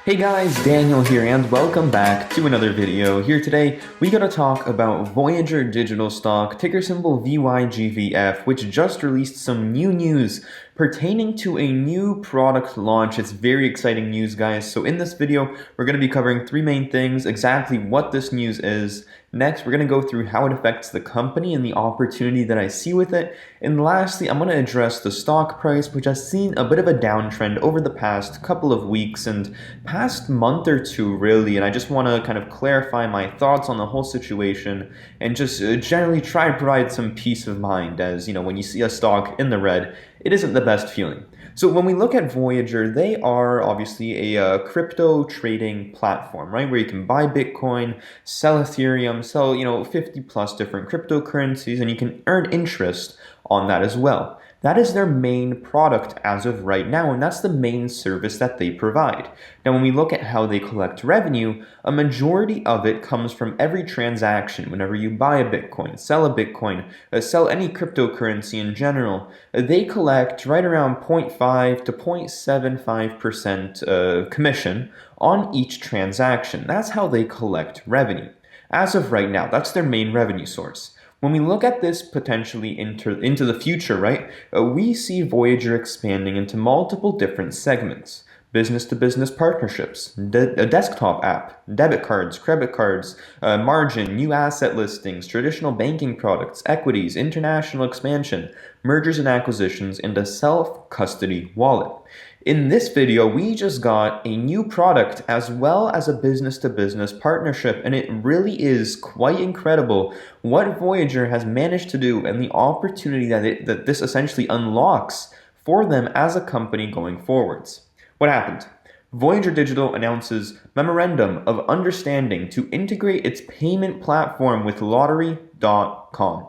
Hey guys, Daniel here and welcome back to another video. Here today, we gotta talk about Voyager Digital stock, ticker symbol VYGVF, which just released some new news pertaining to a new product launch. It's very exciting news, guys. So in this video, we're gonna be covering three main things, exactly what this news is. Next, we're going to go through how it affects the company and the opportunity that I see with it. And lastly, I'm going to address the stock price, which has seen a bit of a downtrend over the past couple of weeks and past month or two, really. And I just want to kind of clarify my thoughts on the whole situation and just generally try to provide some peace of mind as, when you see a stock in the red, it isn't the best feeling. So when we look at Voyager, they are obviously a crypto trading platform, right? Where you can buy Bitcoin, sell Ethereum, sell, 50 plus different cryptocurrencies, and you can earn interest on that as well. That is their main product as of right now, and that's the main service that they provide. Now, when we look at how they collect revenue, a majority of it comes from every transaction. Whenever you buy a Bitcoin, sell any cryptocurrency in general, they collect right around 0.5 to 0.75% commission on each transaction. That's how they collect revenue. As of right now, that's their main revenue source. When we look at this potentially into the future, right, we see Voyager expanding into multiple different segments. Business-to-business partnerships, a desktop app, debit cards, credit cards, margin, new asset listings, traditional banking products, equities, international expansion, mergers and acquisitions, and a self-custody wallet. In this video, we just got a new product as well as a business-to-business partnership, and it really is quite incredible what Voyager has managed to do and the opportunity that this essentially unlocks for them as a company going forwards. What happened? Voyager Digital announces Memorandum of Understanding to integrate its payment platform with Lottery.com.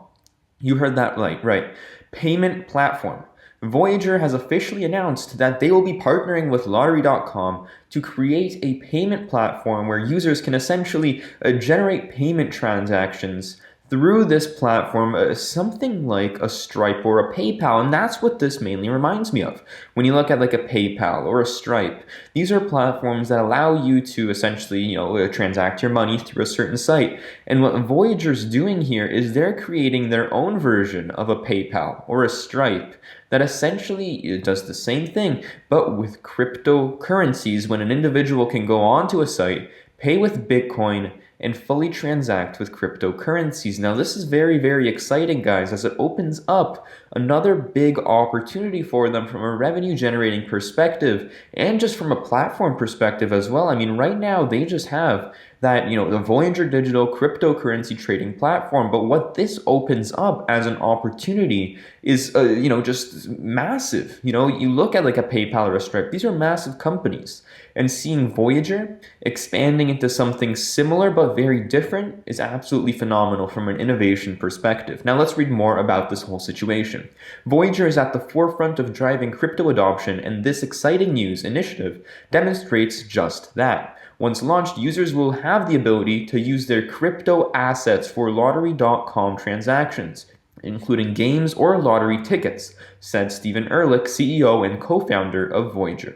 You heard that right. Payment platform. Voyager has officially announced that they will be partnering with Lottery.com to create a payment platform where users can essentially generate payment transactions through this platform, something like a Stripe or a PayPal, and that's what this mainly reminds me of. When you look at like a PayPal or a Stripe, these are platforms that allow you to essentially, transact your money through a certain site. And what Voyager's doing here is they're creating their own version of a PayPal or a Stripe that essentially does the same thing, but with cryptocurrencies, when an individual can go onto a site, pay with Bitcoin, and fully transact with cryptocurrencies. Now, this is very, very exciting, guys, as it opens up another big opportunity for them from a revenue generating perspective and just from a platform perspective as well. I mean, right now, they just have that, the Voyager Digital cryptocurrency trading platform. But what this opens up as an opportunity is, just massive. You look at like a PayPal or a Stripe, these are massive companies. And seeing Voyager expanding into something similar but very different is absolutely phenomenal from an innovation perspective. Now let's read more about this whole situation. Voyager is at the forefront of driving crypto adoption, and this exciting news initiative demonstrates just that. Once launched, users will have the ability to use their crypto assets for Lottery.com transactions, including games or lottery tickets, said Stephen Ehrlich, CEO and co-founder of Voyager.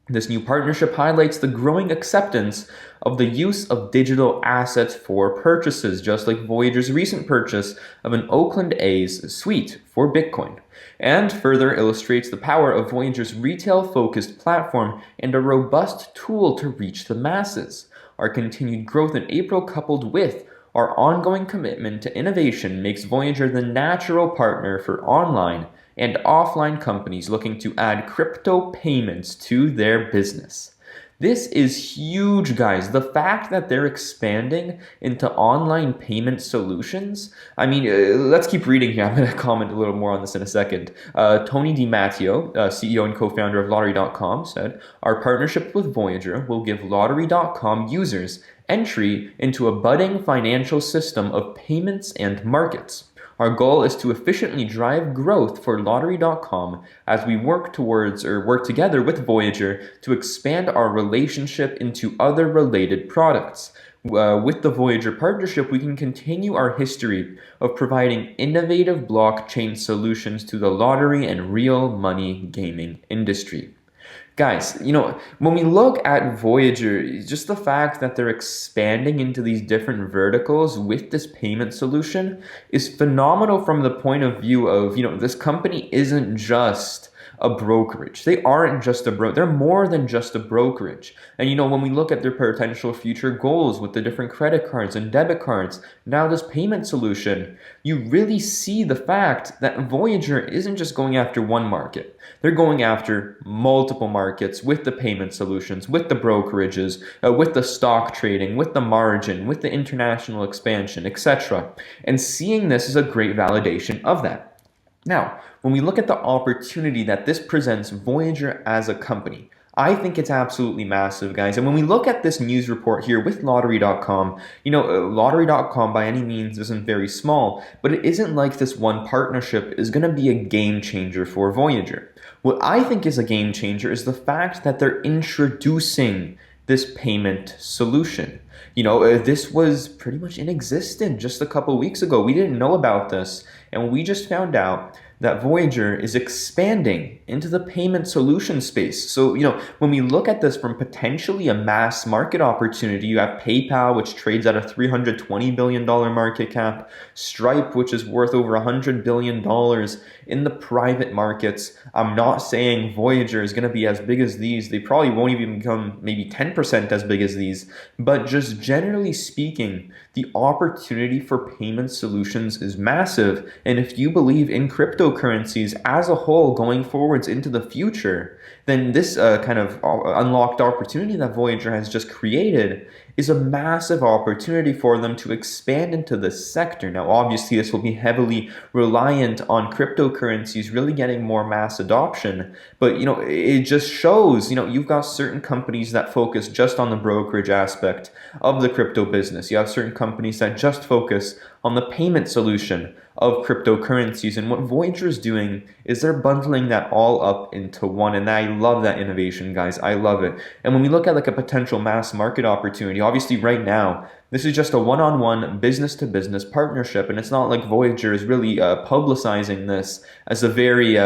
This new partnership highlights the growing acceptance of the use of digital assets for purchases, just like Voyager's recent purchase of an Oakland A's suite for Bitcoin, and further illustrates the power of Voyager's retail-focused platform and a robust tool to reach the masses. Our continued growth in April, coupled with our ongoing commitment to innovation, makes Voyager the natural partner for online and offline companies looking to add crypto payments to their business. This is huge, guys. The fact that they're expanding into online payment solutions. I mean, let's keep reading here. I'm going to comment a little more on this in a second. Tony DiMatteo, CEO and co-founder of Lottery.com, said, "Our partnership with Voyager will give Lottery.com users entry into a budding financial system of payments and markets. Our goal is to efficiently drive growth for Lottery.com as we work together with Voyager to expand our relationship into other related products. With the Voyager partnership, we can continue our history of providing innovative blockchain solutions to the lottery and real money gaming industry." Guys, when we look at Voyager, just the fact that they're expanding into these different verticals with this payment solution is phenomenal from the point of view of, this company isn't just a brokerage. They aren't just a they're more than just a brokerage. And when we look at their potential future goals with the different credit cards and debit cards, now this payment solution, you really see the fact that Voyager isn't just going after one market. They're going after multiple markets with the payment solutions, with the brokerages, with the stock trading, with the margin, with the international expansion, etc. And seeing this is a great validation of that. Now, when we look at the opportunity that this presents Voyager as a company, I think it's absolutely massive, guys. And when we look at this news report here with lottery.com, lottery.com by any means isn't very small, but it isn't like this one partnership is going to be a game changer for Voyager. What I think is a game changer is the fact that they're introducing this payment solution. This was pretty much inexistent just a couple weeks ago. We didn't know about this, and we just found out that Voyager is expanding into the payment solution space. So, when we look at this from potentially a mass market opportunity, you have PayPal, which trades at a $320 billion market cap, Stripe, which is worth over $100 billion in the private markets. I'm not saying Voyager is going to be as big as these. They probably won't even become maybe 10% as big as these. But just generally speaking, the opportunity for payment solutions is massive. And if you believe in cryptocurrencies as a whole going forwards into the future, then this kind of unlocked opportunity that Voyager has just created is a massive opportunity for them to expand into this sector. Now, obviously, this will be heavily reliant on cryptocurrencies really getting more mass adoption, but it just shows, you've got certain companies that focus just on the brokerage aspect of the crypto business. You have certain companies that just focus on the payment solution of cryptocurrencies, and what Voyager is doing is they're bundling that all up into one, and I love that innovation, guys. I love it. And when we look at like a potential mass market opportunity, obviously right now this is just a one-on-one business-to-business partnership, and it's not like Voyager is really publicizing this as a very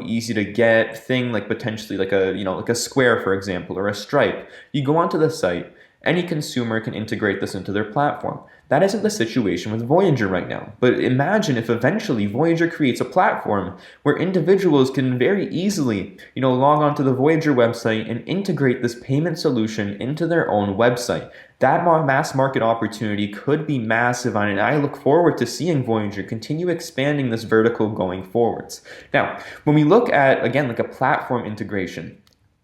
easy to get thing, like potentially like a Square, for example, or a Stripe. You go onto the site, any consumer can integrate this into their platform. That isn't the situation with Voyager right now. But imagine if eventually Voyager creates a platform where individuals can very easily, log onto the Voyager website and integrate this payment solution into their own website. That mass market opportunity could be massive, and I look forward to seeing Voyager continue expanding this vertical going forwards. Now, when we look at, again, like a platform integration,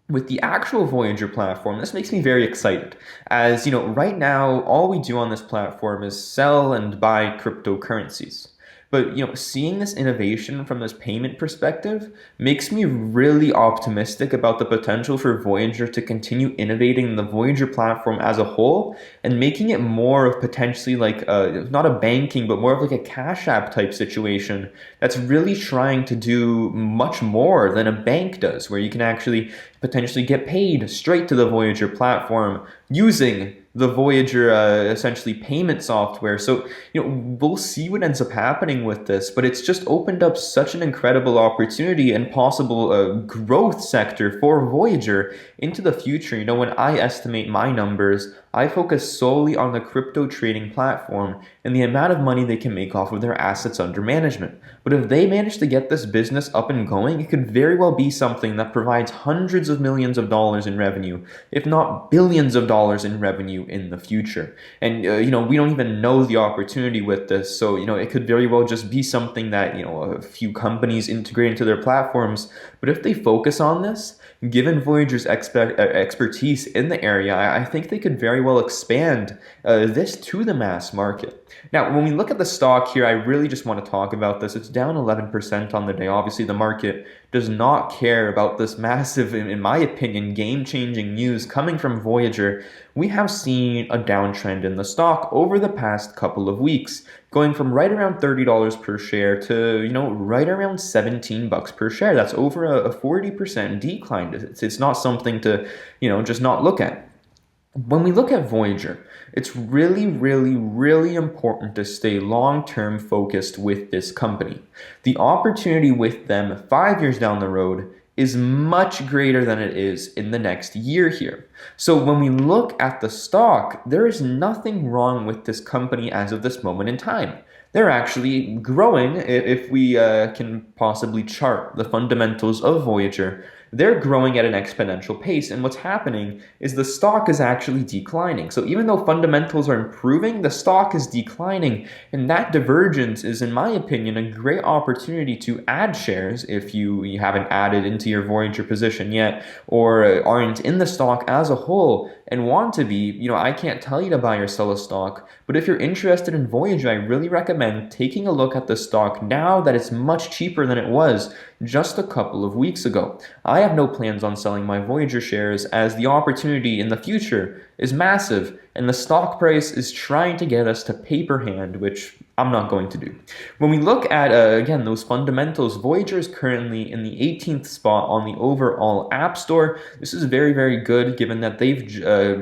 with the actual Voyager platform, this makes me very excited. As right now, all we do on this platform is sell and buy cryptocurrencies. But seeing this innovation from this payment perspective makes me really optimistic about the potential for Voyager to continue innovating the Voyager platform as a whole and making it more of potentially like not a banking, but more of like a Cash App type situation that's really trying to do much more than a bank does, where you can actually potentially get paid straight to the Voyager platform using the Voyager essentially payment software. So, we'll see what ends up happening with this, but it's just opened up such an incredible opportunity and possible growth sector for Voyager into the future. When I estimate my numbers, I focus solely on the crypto trading platform and the amount of money they can make off of their assets under management. But if they manage to get this business up and going, it could very well be something that provides hundreds of millions of dollars in revenue, if not billions of dollars in revenue in the future. And, we don't even know the opportunity with this. So, it could very well just be something that, a few companies integrate into their platforms. But if they focus on this, given Voyager's expertise in the area, I think they could very well expand this to the mass market. Now, when we look at the stock here, I really just want to talk about this. It's down 11% on the day. Obviously, the market does not care about this massive, in my opinion, game-changing news coming from Voyager. We have seen a downtrend in the stock over the past couple of weeks, going from right around $30 per share to, right around $17 per share. That's over a 40% decline. It's not something to, just not look at. When we look at Voyager, it's really, really, really important to stay long-term focused with this company. The opportunity with them 5 years down the road is much greater than it is in the next year here. So when we look at the stock, there is nothing wrong with this company as of this moment in time. They're actually growing if we can possibly chart the fundamentals of Voyager. They're growing at an exponential pace, and what's happening is the stock is actually declining. So even though fundamentals are improving, the stock is declining, and that divergence is, in my opinion, a great opportunity to add shares if you haven't added into your Voyager position yet, or aren't in the stock as a whole and want to be. I can't tell you to buy or sell a stock, but if you're interested in Voyager, I really recommend taking a look at the stock now that it's much cheaper than it was just a couple of weeks ago. I have no plans on selling my Voyager shares as the opportunity in the future is massive and the stock price is trying to get us to paper hand, which I'm not going to do. When we look at, again, those fundamentals, Voyager is currently in the 18th spot on the overall App Store. This is very, very good given that they've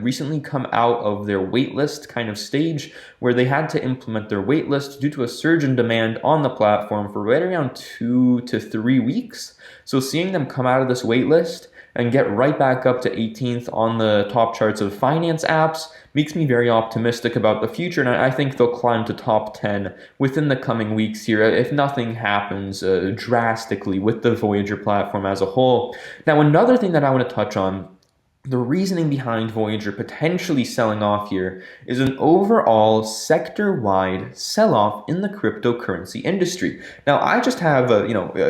recently come out of their waitlist kind of stage where they had to implement their waitlist due to a surge in demand on the platform for right around 2 to 3 weeks. So seeing them come out of this waitlist and get right back up to 18th on the top charts of finance apps makes me very optimistic about the future, and I think they'll climb to top 10 within the coming weeks here if nothing happens drastically with the Voyager platform as a whole. Now, another thing that I want to touch on, the reasoning behind Voyager potentially selling off here is an overall sector-wide sell-off in the cryptocurrency industry. Now, I just have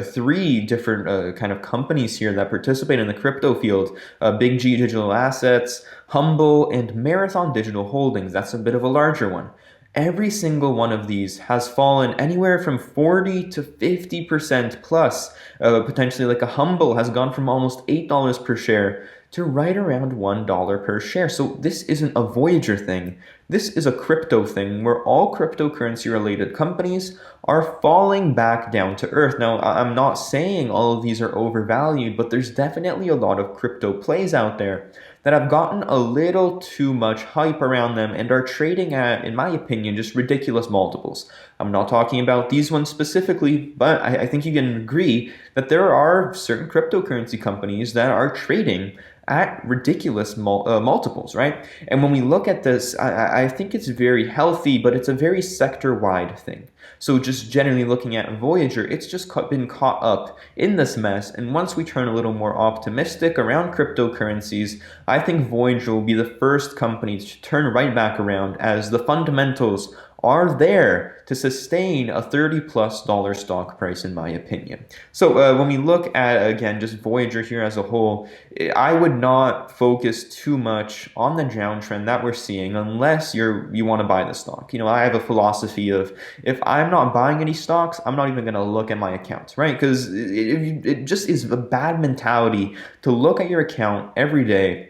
three different kind of companies here that participate in the crypto field: Big G Digital Assets, Humble, and Marathon Digital Holdings. That's a bit of a larger one. Every single one of these has fallen anywhere from 40 to 50% plus. Potentially, like a Humble has gone from almost $8 per share to right around $1 per share. So this isn't a Voyager thing. This is a crypto thing where all cryptocurrency related companies are falling back down to earth. Now, I'm not saying all of these are overvalued, but there's definitely a lot of crypto plays out there that have gotten a little too much hype around them and are trading at, in my opinion, just ridiculous multiples. I'm not talking about these ones specifically, but I think you can agree that there are certain cryptocurrency companies that are trading at ridiculous multiples, right? And when we look at this, I think it's very healthy, but it's a very sector-wide thing. So just generally looking at Voyager, it's just been caught up in this mess. And once we turn a little more optimistic around cryptocurrencies, I think Voyager will be the first company to turn right back around as the fundamentals are there to sustain a $30+ stock price, in my opinion. So when we look at, again, just Voyager here as a whole, I would not focus too much on the downtrend that we're seeing unless you want to buy the stock. I have a philosophy of if I'm not buying any stocks, I'm not even going to look at my accounts, right? Because it just is a bad mentality to look at your account every day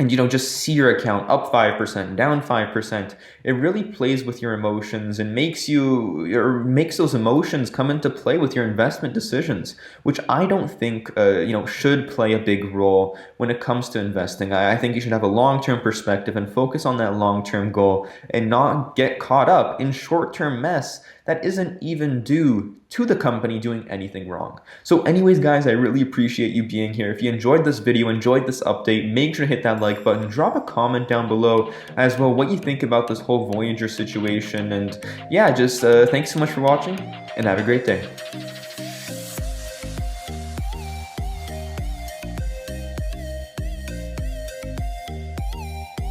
and just see your account up 5%, down 5%. It really plays with your emotions and makes those emotions come into play with your investment decisions, which I don't think should play a big role when it comes to investing. I think you should have a long-term perspective and focus on that long-term goal and not get caught up in short-term mess that isn't even due to the company doing anything wrong. So anyways, guys, I really appreciate you being here. If you enjoyed this video, enjoyed this update, make sure to hit that like button, drop a comment down below as well what you think about this whole Voyager situation. And yeah, just thanks so much for watching and have a great day.